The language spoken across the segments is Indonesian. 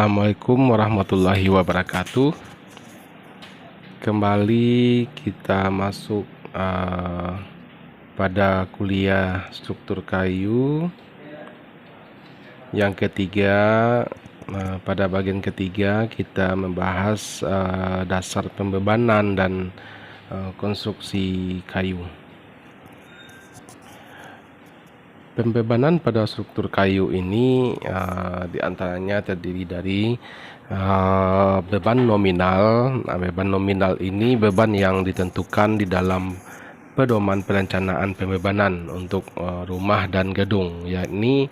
Assalamualaikum warahmatullahi wabarakatuh. Kembali kita masuk pada kuliah struktur kayu yang ketiga. Pada bagian ketiga kita membahas dasar pembebanan dan konstruksi kayu. Pembebanan pada struktur kayu ini diantaranya terdiri dari beban nominal. Beban nominal ini beban yang ditentukan di dalam pedoman perencanaan pembebanan untuk rumah dan gedung, yakni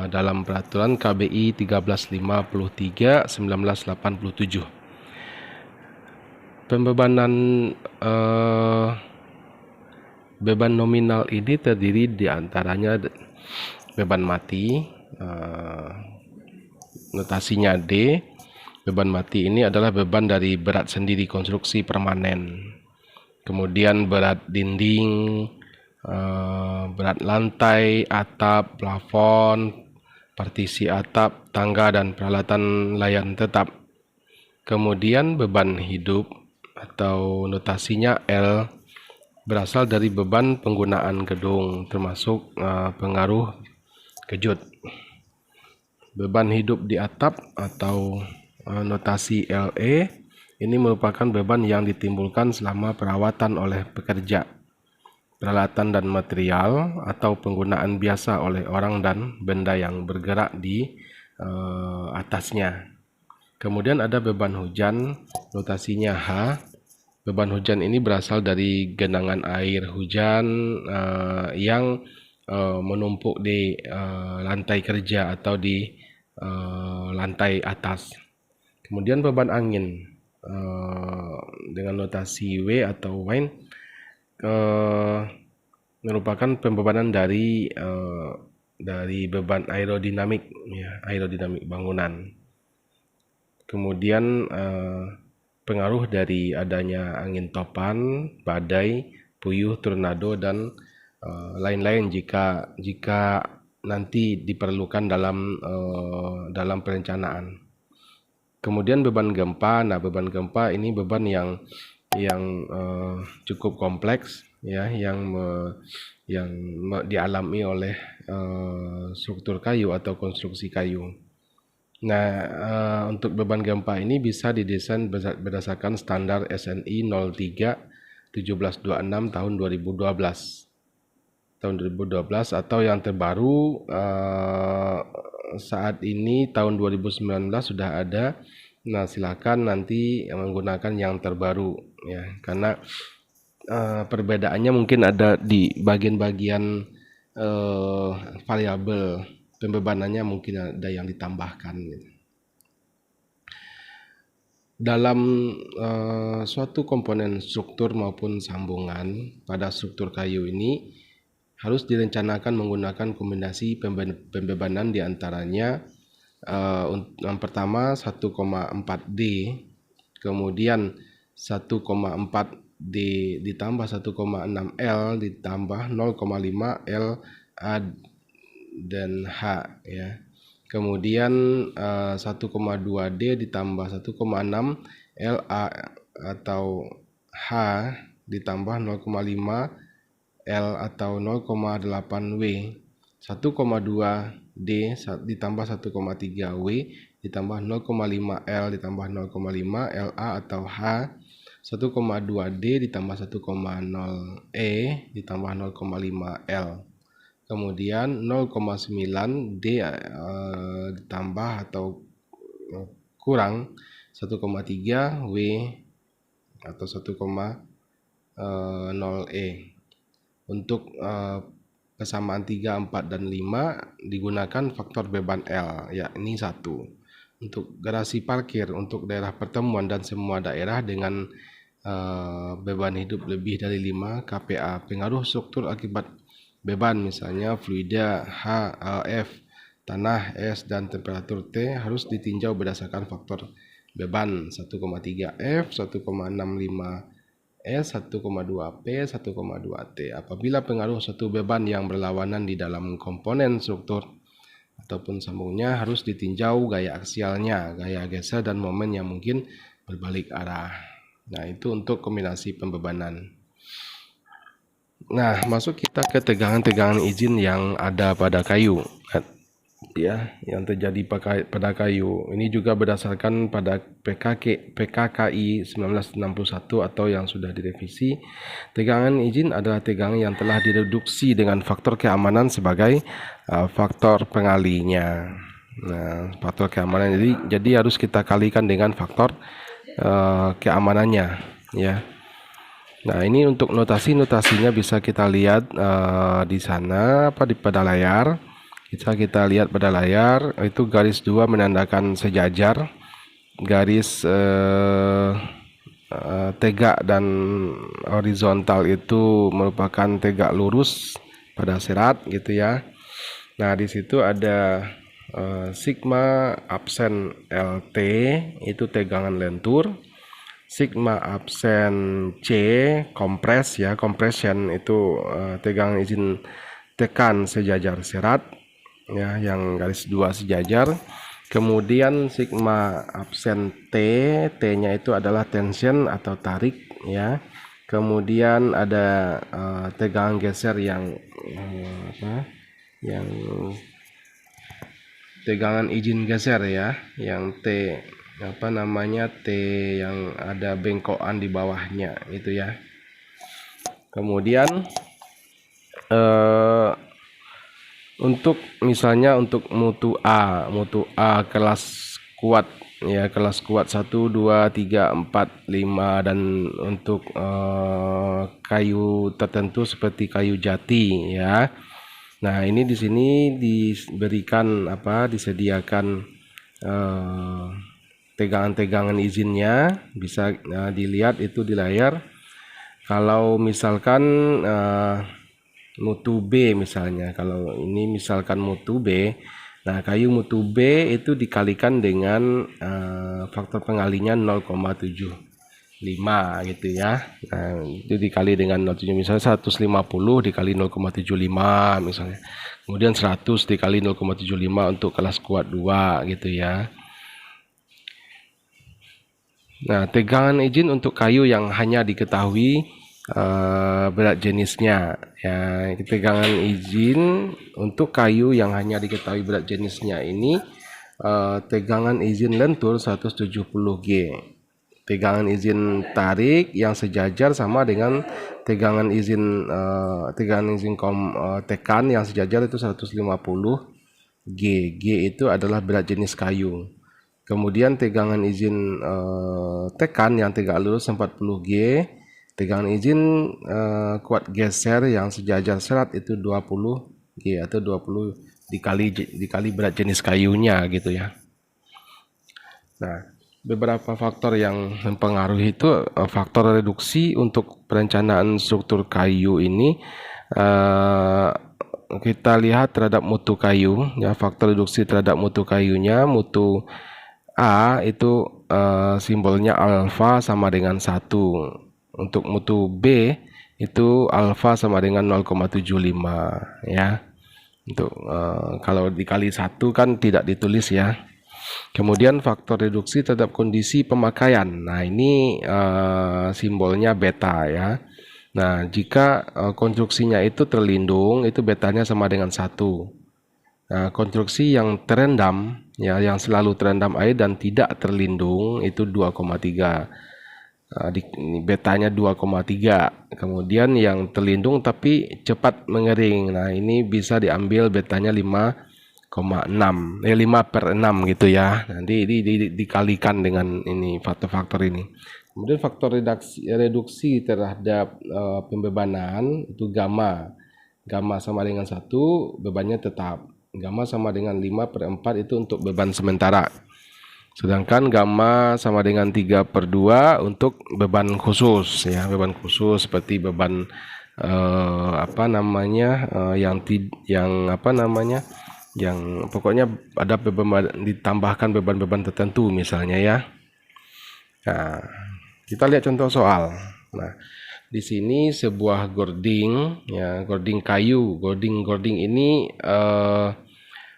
dalam peraturan KBI 1353/1987. Pembebanan beban nominal ini terdiri diantaranya beban mati, notasinya D. Beban mati ini adalah beban dari berat sendiri konstruksi permanen, kemudian berat dinding, berat lantai, atap, plafon, partisi atap, tangga, dan peralatan layan tetap. Kemudian beban hidup atau notasinya L berasal dari beban penggunaan gedung, termasuk pengaruh kejut. Beban hidup di atap atau notasi LE ini merupakan beban yang ditimbulkan selama perawatan oleh pekerja, peralatan dan material, atau penggunaan biasa oleh orang dan benda yang bergerak di atasnya. Kemudian ada beban hujan, notasinya H. Beban hujan ini berasal dari genangan air hujan yang menumpuk di lantai kerja atau di lantai atas. Kemudian beban angin dengan notasi W atau WIN merupakan pembebanan dari beban aerodinamik, aerodinamik bangunan. Kemudian pengaruh dari adanya angin topan, badai, puyuh, tornado, dan lain-lain jika nanti diperlukan dalam perencanaan. Kemudian beban gempa. Nah, beban gempa ini beban yang cukup kompleks, ya, yang dialami oleh struktur kayu atau konstruksi kayu. Nah, untuk beban gempa ini bisa didesain berdasarkan standar SNI 03-1726 tahun 2012. Atau yang terbaru saat ini tahun 2019 sudah ada. Nah, silakan nanti menggunakan yang terbaru, ya, karena perbedaannya mungkin ada di bagian-bagian variabel pembebanannya, mungkin ada yang ditambahkan. Dalam suatu komponen struktur maupun sambungan pada struktur kayu ini harus direncanakan menggunakan kombinasi pembebanan, diantaranya yang pertama 1,4D, kemudian 1,4D ditambah 1,6L ditambah 0,5 LA dan H, ya. Kemudian 1,2D ditambah 1,6 LA atau H ditambah 0,5 L atau 0,8 W. 1,2D ditambah 1,3 W ditambah 0,5 L ditambah 0,5 LA atau H. 1,2D ditambah 1,0 E ditambah 0,5 L. Kemudian 0,9 D ditambah atau kurang 1,3 W atau 1,0 E. Untuk kesamaan 3, 4, dan 5 digunakan faktor beban L, yakni 1. Untuk garasi parkir untuk daerah pertemuan dan semua daerah dengan beban hidup lebih dari 5 kPa. Pengaruh struktur akibat beban, misalnya fluida H, F, tanah, S, dan temperatur T, harus ditinjau berdasarkan faktor beban 1,3 F, 1,65 S, 1,2 P, 1,2 T. Apabila pengaruh suatu beban yang berlawanan di dalam komponen struktur ataupun sambungnya harus ditinjau gaya aksialnya, gaya geser dan momen yang mungkin berbalik arah. Nah, itu untuk kombinasi pembebanan. Nah, masuk kita ke tegangan-tegangan izin yang ada pada kayu. Ya, yang terjadi pada kayu. Ini juga berdasarkan pada PKKI 1961 atau yang sudah direvisi. Tegangan izin adalah tegangan yang telah direduksi dengan faktor keamanan sebagai faktor pengalinya. Nah, faktor keamanan jadi harus kita kalikan dengan faktor keamanannya, ya. Nah, ini untuk notasinya bisa kita lihat di sana pada layar. Kita lihat pada layar itu garis 2 menandakan sejajar, garis tegak dan horizontal itu merupakan tegak lurus pada serat gitu ya. Nah, di situ ada sigma absen LT itu tegangan lentur, sigma absen C kompres ya, compression itu tegangan izin tekan sejajar serat ya, yang garis 2 sejajar. Kemudian sigma absen T-nya itu adalah tension atau tarik ya. Kemudian ada tegangan geser yang tegangan izin geser ya, yang T T yang ada bengkokan di bawahnya itu ya. Kemudian untuk misalnya untuk mutu A kelas kuat ya, kelas kuat 1, 2, 3, 4, 5 dan untuk kayu tertentu seperti kayu jati ya. Nah, ini di sini disediakan tegangan-tegangan izinnya, bisa dilihat itu di layar. Kalau misalkan mutu B misalnya, kalau ini misalkan mutu B, nah kayu mutu B itu dikalikan dengan faktor pengalinya 0,75 gitu ya. Nah, itu dikali dengan 0,75, misalnya 150 dikali 0,75 misalnya. Kemudian 100 dikali 0,75 untuk kelas kuat 2 gitu ya. Nah, tegangan izin untuk kayu yang hanya diketahui berat jenisnya ya. Tegangan izin untuk kayu yang hanya diketahui berat jenisnya ini tegangan izin lentur 170 G. Tegangan izin tarik yang sejajar sama dengan tegangan izin tekan yang sejajar itu 150 G. G itu adalah berat jenis kayu. Kemudian tegangan izin tekan yang tegak lurus 40 G. Tegangan izin kuat geser yang sejajar serat itu 20 G atau 20 dikali berat jenis kayunya gitu ya. Nah, beberapa faktor yang mempengaruhi itu faktor reduksi untuk perencanaan struktur kayu ini kita lihat terhadap mutu kayu ya. Faktor reduksi terhadap mutu kayunya, mutu A itu simbolnya alfa sama dengan 1. Untuk mutu B itu alfa sama dengan 0,75 ya. Untuk kalau dikali 1 kan tidak ditulis ya. Kemudian faktor reduksi terhadap kondisi pemakaian. Nah, ini simbolnya beta ya. Nah, jika konstruksinya itu terlindung, itu betanya sama dengan 1. Nah, konstruksi yang terendam ya, yang selalu terendam air dan tidak terlindung itu 2,3. Betanya 2,3. Kemudian yang terlindung tapi cepat mengering. Nah, ini bisa diambil betanya 5,6. 5/6 gitu ya. Nanti dikalikan dengan ini faktor-faktor ini. Kemudian faktor reduksi terhadap pembebanan itu gamma. Gamma sama dengan 1, bebannya tetap. Gamma sama dengan 5/4 itu untuk beban sementara. Sedangkan gamma sama dengan 3/2 untuk beban khusus ya, beban khusus seperti beban yang pokoknya ada ditambahkan beban-beban tertentu misalnya ya. Nah, kita lihat contoh soal. Nah, di sini sebuah gording ya, gording kayu. Gording ini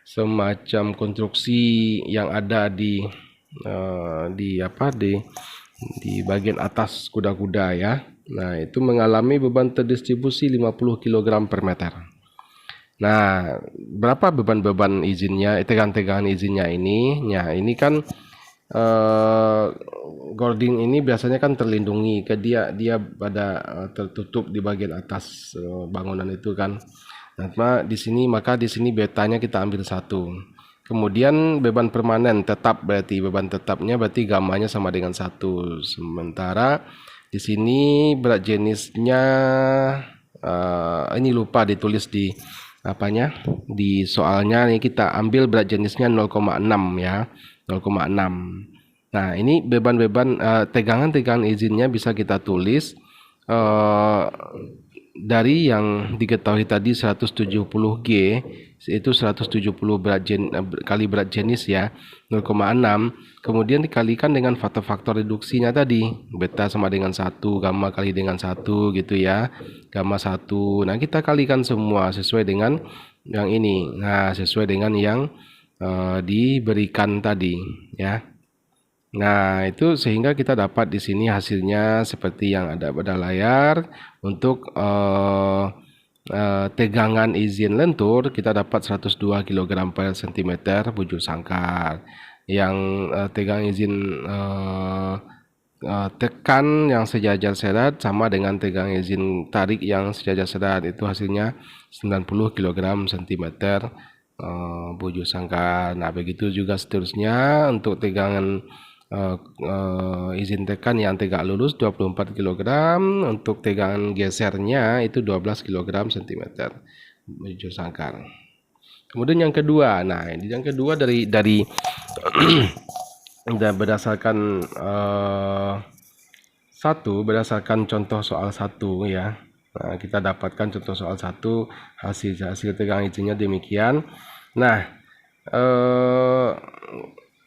semacam konstruksi yang ada di bagian atas kuda-kuda ya. Nah, itu mengalami beban terdistribusi 50 kg per meter. Nah, berapa beban-beban izinnya, tegangan-tegangan izinnya ini? Ya, ini kan Gording ini biasanya kan terlindungi, dia pada tertutup di bagian atas bangunan itu kan. Nah, maka di sini betanya kita ambil 1. Kemudian beban permanen tetap, berarti beban tetapnya berarti gamanya sama dengan 1. Sementara di sini berat jenisnya ini lupa ditulis di di soalnya. Nih kita ambil berat jenisnya 0,6 ya, 0,6. Nah, ini beban-beban tegangan-tegangan izinnya bisa kita tulis dari yang diketahui tadi 170 G, itu 170 kali berat jenis ya, 0,6, kemudian dikalikan dengan faktor-faktor reduksinya tadi, beta sama dengan 1, gamma kali dengan 1 gitu ya, gamma 1. Nah, kita kalikan semua sesuai dengan yang ini. Nah, sesuai dengan yang diberikan tadi ya. Nah, itu sehingga kita dapat di sini hasilnya seperti yang ada pada layar. Untuk tegangan izin lentur kita dapat 102 kg per cm bujur sangkar. Yang tegangan izin tekan yang sejajar serat sama dengan tegangan izin tarik yang sejajar serat, itu hasilnya 90 kg cm bujur sangkar. Nah, begitu juga seterusnya untuk tegangan izin tekan yang tegak lurus 24 kg, untuk tegangan gesernya itu 12 kg cm bujur sangkar. Kemudian yang kedua, nah yang kedua dari berdasarkan berdasarkan contoh soal 1 ya. Nah, kita dapatkan contoh soal 1, hasil tegangan izinnya demikian. Nah,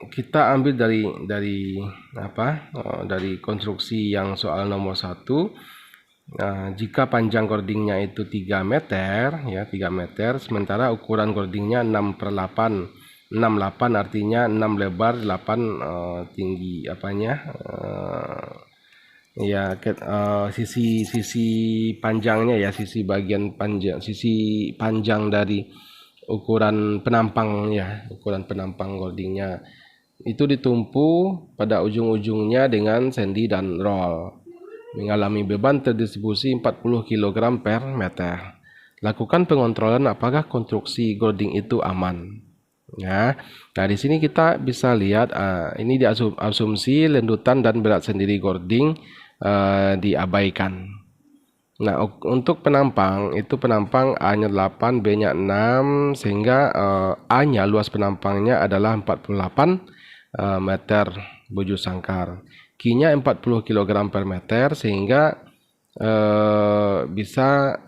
kita ambil dari konstruksi yang soal nomor 1. Nah, jika panjang gordingnya itu 3 meter ya, 3 meter, sementara ukuran gordingnya 6/8. 6/8 artinya 6 lebar, 8 tinggi ya, sisi panjangnya ya, sisi panjang dari ukuran penampang ya, ukuran penampang gordingnya itu ditumpu pada ujung-ujungnya dengan sendi dan roll, mengalami beban terdistribusi 40 kg per meter. Lakukan pengontrolan apakah konstruksi gording itu aman. Ya, nah di sini kita bisa lihat ini asumsi lendutan dan berat sendiri gording diabaikan. Nah, untuk penampang itu penampang A-nya 8, B-nya 6, sehingga A-nya luas penampangnya adalah 48 meter bujur sangkar. Q-nya 40 kg per meter, sehingga bisa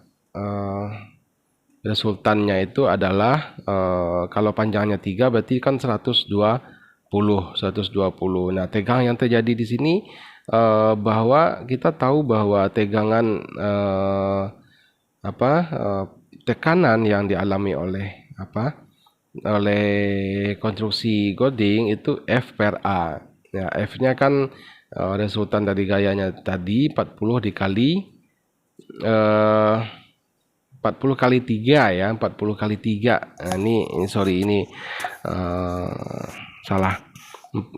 resultannya itu adalah kalau panjangnya 3 berarti kan 120. Nah, tegangan yang terjadi di sini bahwa kita tahu bahwa tegangan tekanan yang dialami oleh konstruksi gording itu F per A. Ya, F-nya kan resultan dari gayanya tadi 40 dikali 40 kali 3 ya, 40 kali 3. Nah, ini salah.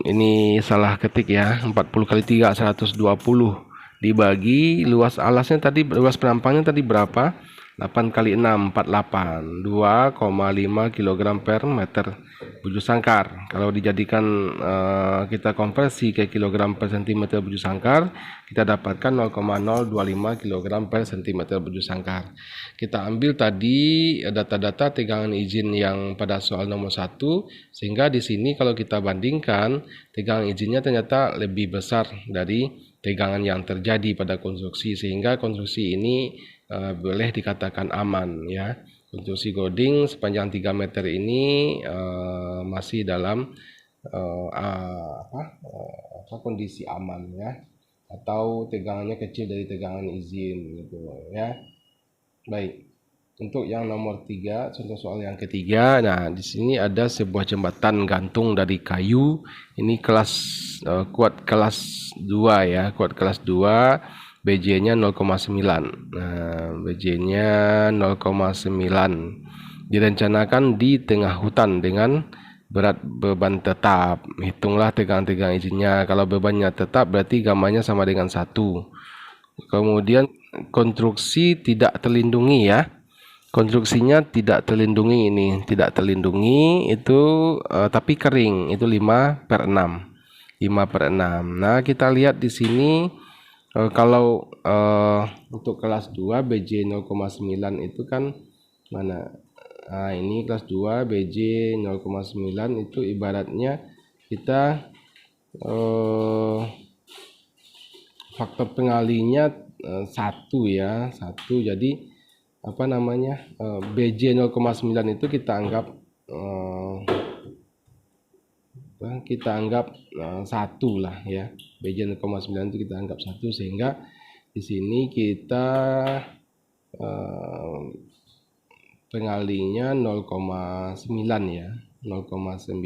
Ini salah ketik ya. 40 kali 3 120 dibagi luas alasnya tadi, luas penampangnya tadi berapa? 8 kali 6 48, 2,5 kg per meter bujur sangkar. Kalau dijadikan kita konversi ke kilogram per cm bujur sangkar, kita dapatkan 0,025 kg per cm bujur sangkar. Kita ambil tadi data-data tegangan izin yang pada soal nomor 1, sehingga di sini kalau kita bandingkan tegangan izinnya ternyata lebih besar dari tegangan yang terjadi pada konstruksi, sehingga konstruksi ini boleh dikatakan aman ya. Konstruksi gording sepanjang 3 meter ini masih dalam kondisi aman ya, atau tegangannya kecil dari tegangan izin gitu ya. Baik. Untuk yang nomor 3, contoh soal yang ketiga, nah di sini ada sebuah jembatan gantung dari kayu. Ini kuat kelas 2 ya, kuat kelas 2, BJ-nya 0,9. Nah, BJ-nya 0,9. Direncanakan di tengah hutan dengan berat beban tetap. Hitunglah tegang-tegang izinnya. Kalau bebannya tetap berarti gamanya sama dengan 1. Kemudian konstruksi tidak terlindungi ya. Konstruksinya tidak terlindungi ini, tidak terlindungi itu tapi kering, itu 5/6. 5/6. Nah, kita lihat di sini kalau untuk kelas 2 BJ 0,9 itu kan mana? Nah, ini kelas 2 BJ 0,9 itu ibaratnya kita faktor pengalinya 1 ya, 1. Jadi apa namanya, BJ 0,9 itu kita anggap 1 lah ya. BJ 0,9 itu kita anggap 1, sehingga di sini kita pengalinya 0,9 ya, 0,9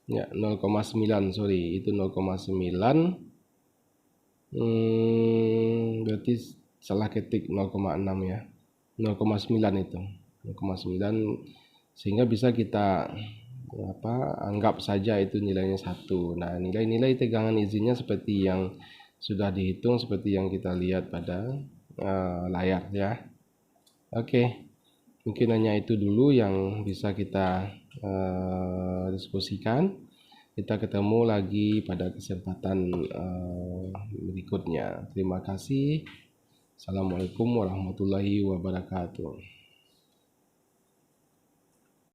ya, 0,9 sorry, itu 0,9. Berarti salah ketik 0,6 ya, 0,9 itu 0,9, sehingga bisa kita anggap saja itu nilainya 1. Nah, nilai-nilai tegangan izinnya seperti yang sudah dihitung, seperti yang kita lihat pada layar ya. Oke, mungkin hanya itu dulu yang bisa kita diskusikan. Kita ketemu lagi pada kesempatan berikutnya. Terima kasih. Assalamualaikum warahmatullahi wabarakatuh.